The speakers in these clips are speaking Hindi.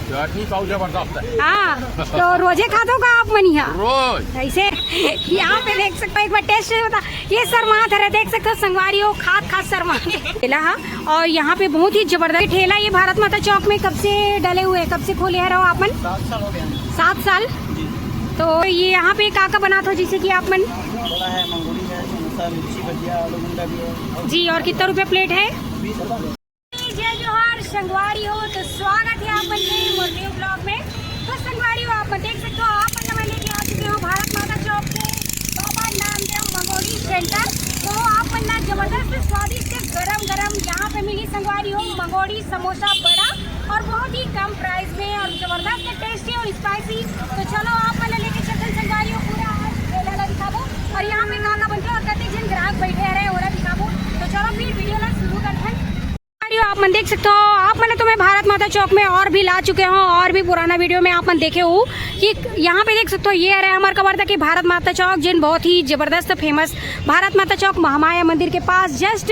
चटनी पाव जबरदस्त है। हाँ तो रोजे खाते हो का आप मन यहाँ रोज ऐसे यहाँ पे देख सकते हो एक बार टेस्ट होता ये शर्मा है देख सकते हो संगवारी हो खाद शर्मा ठेला है और यहाँ पे बहुत ही जबरदस्त ठेला ये भारत माता चौक में कब से डले हुए कब से खोले है रहो आप मन 7 साल हो गए 7 साल तो ये यहाँ पे का बनाते हो जैसे कि आप मन बड़ा है मंगोली है समोसा मिर्ची भजिया आलू गुंडा भी है जी और कितना रुपये प्लेट है 20 रुपये जय जोहार संगवारी हो तो स्वागत है आप के मोरनी ब्लॉग में। तो संगवारी हो आप देख सकते हो आप मैं लेके आ चुके हो भारत माता चौक से बाबा नामदेव मंगोली सेंटर। तो आप ना जबरदस्त स्वादिष्ट गरम यहाँ पे मिली संगवारी हो मंगोड़ी समोसा बड़ा और बहुत ही कम प्राइस में और जबरदस्त टेस्टी और स्पाइसी। तो चलो आप मैंने लेके चलते संगवारी हो पूरा ठेला दिखाबो और यहाँ पे गाना बनते और कई जन ग्राहक बैठे रहे और दिखाबो। तो चलो फिर वीडियो ला शुरू करते हैं। आप मन देख सकते हो आप मैंने तुम्हें भारत माता चौक में और भी ला चुके हो और भी पुराना वीडियो में आप मन देखे हो कि यहाँ पे देख सकते हो ये है हमारे खबर था कि भारत माता चौक जिन बहुत ही जबरदस्त फेमस भारत माता चौक महामाया मंदिर के पास जस्ट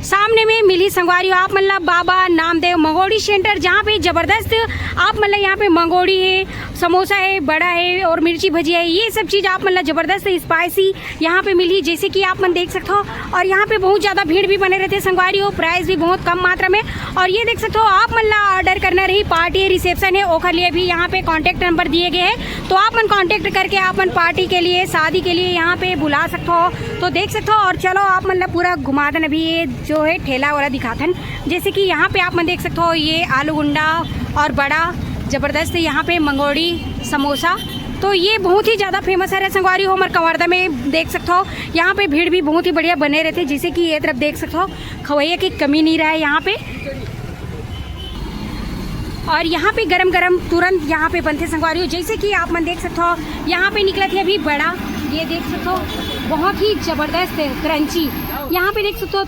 सामने में मिली संगवारी आप मतलब बाबा नामदेव मंगोड़ी सेंटर जहाँ पे जबरदस्त आप मतलब यहाँ पे मंगोड़ी है समोसा है बड़ा है और मिर्ची भजिया है ये सब चीज़ आप मतलब जबरदस्त स्पाइसी यहाँ पे मिली जैसे कि आप मन देख सकते हो। और यहाँ पे बहुत ज़्यादा भीड़ भी बने रहते संगवारी हो प्राइस भी बहुत कम मात्रा में। और ये देख सकते हो आप मतलब ऑर्डर करना रही पार्टी रिसेप्शन है ओखर लिए भी यहाँ पे कॉन्टेक्ट नंबर दिए गए हैं तो आप मन कॉन्टेक्ट करके आप मन पार्टी के लिए शादी के लिए यहाँ पे बुला सकते हो। तो देख सकते हो और चलो आप मतलब पूरा घुमा दें अभी ये जो है ठेला वाला दिखाते हैं जैसे कि यहाँ पे आप मन देख सकते हो ये आलू गुंडा और बड़ा जबरदस्त यहाँ पे मंगोड़ी समोसा तो ये बहुत ही ज़्यादा फेमस है संगवारी हो हमारे कवर्धा में देख सकते हो। यहाँ पे भीड़ भी बहुत ही बढ़िया बने रहते जैसे कि ये तरफ देख सकते हो खवैया की कमी नहीं रहा है यहाँ पे। और यहाँ पे गरम गरम तुरंत यहाँ पे बनते संगवारी हो जैसे कि आप मन देख सकते हो यहाँ पे निकला थे अभी बड़ा ये देख सकते हो बहुत ही ज़बरदस्त है क्रंची यहाँ पे देख सकते हो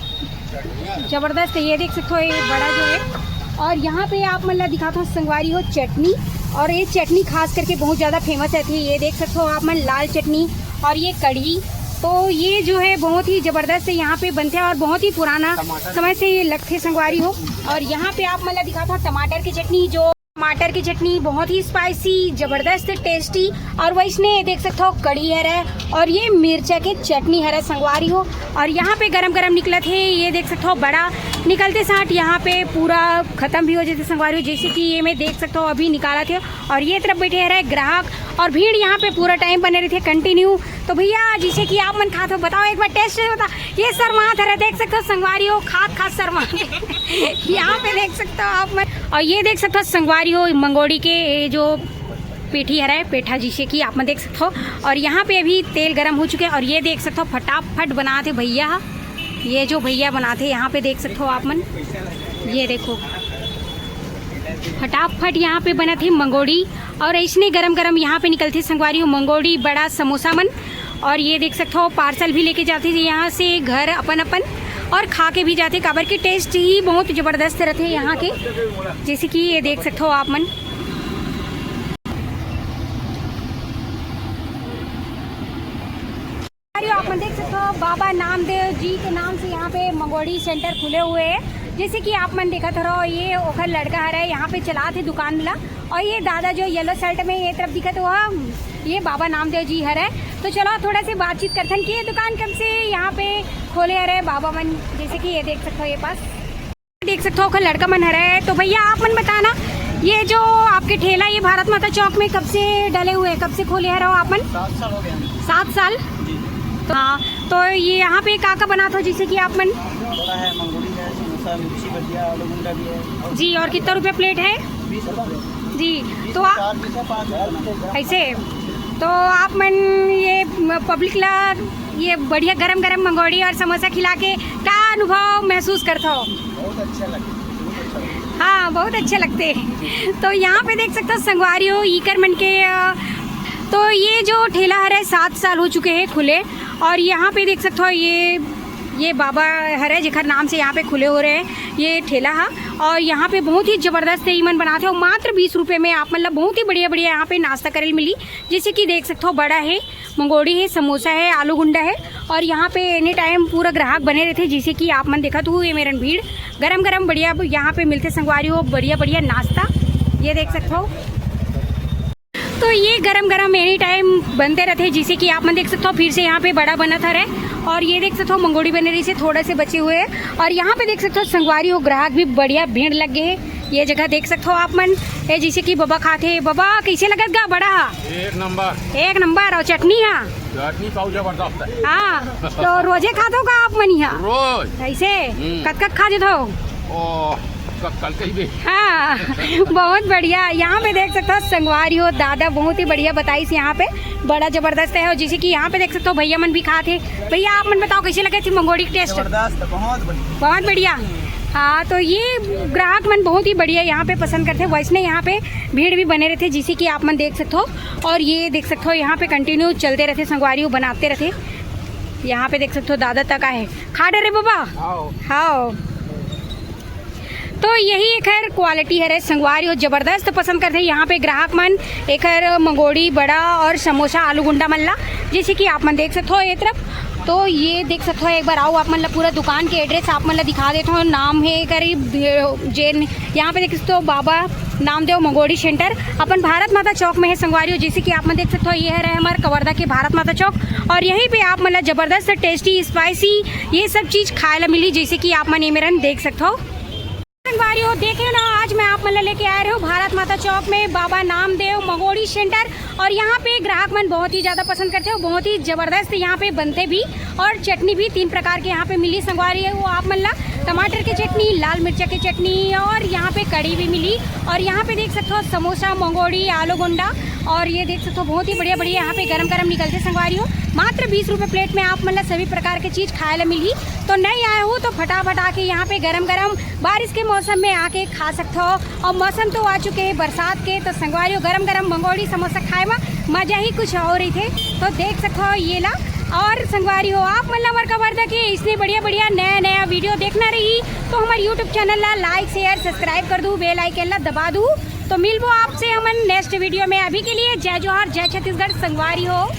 ज़बरदस्त है ये देख सकते हो ये बड़ा जो है। और यहाँ पे आप मतलब दिखाता हूँ संगवारी हो चटनी और ये चटनी खास करके बहुत ज़्यादा फेमस है ये देख सकते हो आप मन लाल चटनी और ये कढ़ी तो ये जो है बहुत ही ज़बरदस्त है यहाँ पे बनते हैं और बहुत ही पुराना समय से ये लगते संगवारी हो। और यहाँ पे आप मतलब दिखाता हूँ टमाटर की चटनी जो टमाटर की चटनी बहुत ही स्पाइसी जबरदस्त टेस्टी और वैसने देख सकते हो कड़ी है और ये मिर्चा की चटनी है संगवारी हो। और यहाँ पे गरम गरम निकला थे ये देख सकते हो बड़ा निकलते साथ यहाँ पे पूरा ख़त्म भी हो जाते संगवारी हो जैसे कि ये मैं देख सकता हूँ अभी निकाला थे। और ये तरफ बैठे रहे ग्राहक और भीड़ यहाँ पे पूरा टाइम बने रहे थे कंटिन्यू। तो भैया जैसे कि आप मन खाते हो बताओ एक बार टेस्ट बता ये शर्मा है देख सकते हो संगवारी हो खाद शर्मा यहाँ पे देख सकते हो आप मन। और ये देख सकते हो संगवारी हो मंगोड़ी के जो पेठी है पेठा जिसे कि आप में देख सकते हो। और यहाँ पे अभी तेल गरम हो चुके हैं और ये देख सकते हो फटाफट बनाते भैया ये जो भैया बनाते यहाँ पे देख सकते हो आप मन ये देखो फटाफट यहाँ पे बना थे मंगोड़ी और ऐसने गरम गरम यहाँ पे निकलते संगवारी हो मंगोड़ी बड़ा समोसा मन। और ये देख सकते हो पार्सल भी लेके जाते थे यहाँ से घर अपन और खा के भी जाते काबर के टेस्ट ही बहुत ज़बरदस्त रहते हैं यहाँ के जैसे कि ये देख सकते हो आप मन। आप मन देख सकते हो बाबा नामदेव जी के नाम से यहाँ पे मंगोड़ी सेंटर खुले हुए हैं जैसे कि आप मन देखा था ये ओखर लड़का है यहाँ पे चला थे दुकान मिला और ये दादा जो येलो शर्ट में ये तरफ दिखा तो वह ये बाबा नामदेव जी है। तो चलो थोड़ा सी बातचीत करते हैं कि ये दुकान कब से यहाँ पे खोले है बाबा मन जैसे कि ये देख सकते हो ये पास देख सकते हो ओखर लड़का मन है। तो भैया आप मन बताना ये जो आपके ठेला ये भारत माता चौक में कब से डले हुए कब से खोले रहो आप मन 7 साल हो गए 7 साल तो हाँ तो ये यहाँ पे का बनाता हो जैसे कि आप मन बड़ा है मंगोली है समोसा मिर्ची भजिया आलू गुंडा भी है जी और कितना रुपये प्लेट है 20 रुपये जी। तो आप ऐसे तो आप मन ये पब्लिक ला ये बढ़िया गरम गरम मंगोड़ी और समोसा खिला के क्या अनुभव महसूस करता हो बहुत अच्छा लगे हाँ बहुत अच्छे लगते हैं। तो यहाँ पे देख सकते हो संगवारी हो ईकर मन के तो ये जो ठेला है 7 साल हो चुके हैं खुले। और यहाँ पे देख सकते हो ये बाबा हरे जेखर नाम से यहाँ पे खुले हो रहे हैं ये ठेला है। और यहाँ पे बहुत ही ज़बरदस्त ईमन बनाते हो, मात्र 20 रुपये में आप मतलब बहुत ही बढ़िया बढ़िया यहाँ पे नाश्ता करेल मिली। जैसे कि देख सकते हो बड़ा है, मंगोड़ी है, समोसा है, आलू गुंडा है। और यहाँ पे एनी टाइम पूरा ग्राहक बने रहते, जैसे कि आप मन देखा तो ये मेरन भीड़ गरम गरम बढ़िया यहाँ पे मिलते संगवारी हो, बढ़िया बढ़िया नाश्ता ये देख सकते हो। तो ये गरम गरम एनी टाइम बनते रहते हैं, जैसे कि आप मन देख सकते हो। फिर से यहाँ पे बड़ा बना था रहे और ये देख सकते हो मंगोड़ी बने रही से थोड़े से बचे हुए हैं। और यहाँ पे देख सकते हो संगवारी हो, ग्राहक भी बढ़िया भीड़ लग गए है। ये जगह देख सकते हो आप मन, ये जैसे कि बाबा खाते। बाबा कैसे लगत गा बड़ा? एक नंबर, एक नंबर। और चटनी है? चटनी पाव जबरदस्त है। हाँ, तो रोजे खाते का आप मन यहाँ? रोज। ऐसे कत खा जेत हो? कल कहीं भी। हाँ बहुत बढ़िया। यहाँ पे देख सकते हो संगवारी हो, दादा बहुत ही बढ़िया बताई से यहाँ पे बड़ा जबरदस्त है। और जैसे कि यहाँ पे देख सकते हो भैया मन भी खाते। भैया आप मन बताओ कैसे लगे थी मंगोड़ी की टेस्ट? जबरदस्त, बहुत बढ़िया, बहुत बढ़िया। हाँ, तो ये ग्राहक मन बहुत ही बढ़िया यहाँ पे पसंद करते हैं। वैसे यहाँ पे भीड़ भी बने रहते जैसे कि आप मन देख सकते हो। और ये देख सकते हो यहाँ पे कंटिन्यू चलते रहते, संगवारी हो बनाते रहते। यहाँ पे देख सकते हो दादा तक आए खा डरे बाबा। हाँ, तो यही एक है क्वालिटी है संगवारी हो, जबरदस्त पसंद करते हैं यहाँ पे ग्राहक मन। एक है मंगोड़ी बड़ा और समोसा आलू गुंडा मल्ला, जैसे कि आप मन देख सकते हो ये तरफ। तो ये देख सकते हो, एक बार आओ आप मतलब पूरा दुकान के एड्रेस आप मतलब दिखा देता हूँ। नाम है करीब जैन, यहाँ पे देख सकते हो बाबा नामदेव मंगोड़ी सेंटर, अपन भारत माता चौक में है संगवारी हो। जैसे कि आप मन देख सकते हो ये है हमारे कवर्धा के भारत माता चौक। और यहीं पे आप मतलब जबरदस्त टेस्टी स्पाइसी ये सब चीज़ खाए ला मिली, जैसे कि आप मन ये मेरा देख सकते हो संगवारी हो। देखे ना, आज मैं आप मतलब लेके आ रहे हूँ भारत माता चौक में बाबा नामदेव मंगोड़ी सेंटर। और यहाँ पे ग्राहक मन बहुत ही ज़्यादा पसंद करते हो, बहुत ही ज़बरदस्त यहाँ पे बनते भी। और चटनी भी 3 प्रकार के यहाँ पे मिली संगवारी है वो आप मतलब टमाटर की चटनी, लाल मिर्चा की चटनी और यहाँ पे कड़ी भी मिली। और यहाँ पे देख सकते हो समोसा, मंगोड़ी, आलू गुंडा। और ये देख सकते हो बहुत ही बढ़िया बढ़िया यहाँ पे गरम गरम निकलते संगवारी हो। मात्र 20 रुपये प्लेट में आप मतलब सभी प्रकार की चीज़ खाए ला मिली। तो नहीं आए हो तो फटाफट आके यहाँ पे गरम गरम बारिश के मौसम में आके खा सकते हो। और मौसम तो आ चुके हैं बरसात के, तो संगवारी हो गरम गरम मंगोड़ी समोसा खाए में मज़ा ही कुछ और ही थे। तो देख सकते हो ये ला। और संगवारी हो आप मतलब वर्धा के इसने बढ़िया बढ़िया नया नया वीडियो देखना रही तो हमारे यूट्यूब चैनल ला लाइक शेयर सब्सक्राइब कर दूँ, बेल आइकन ला दबा दूँ। तो मिलबो आपसे हम नेक्स्ट वीडियो में। अभी के लिए जय जोहार, जय छत्तीसगढ़, संगवारी हो।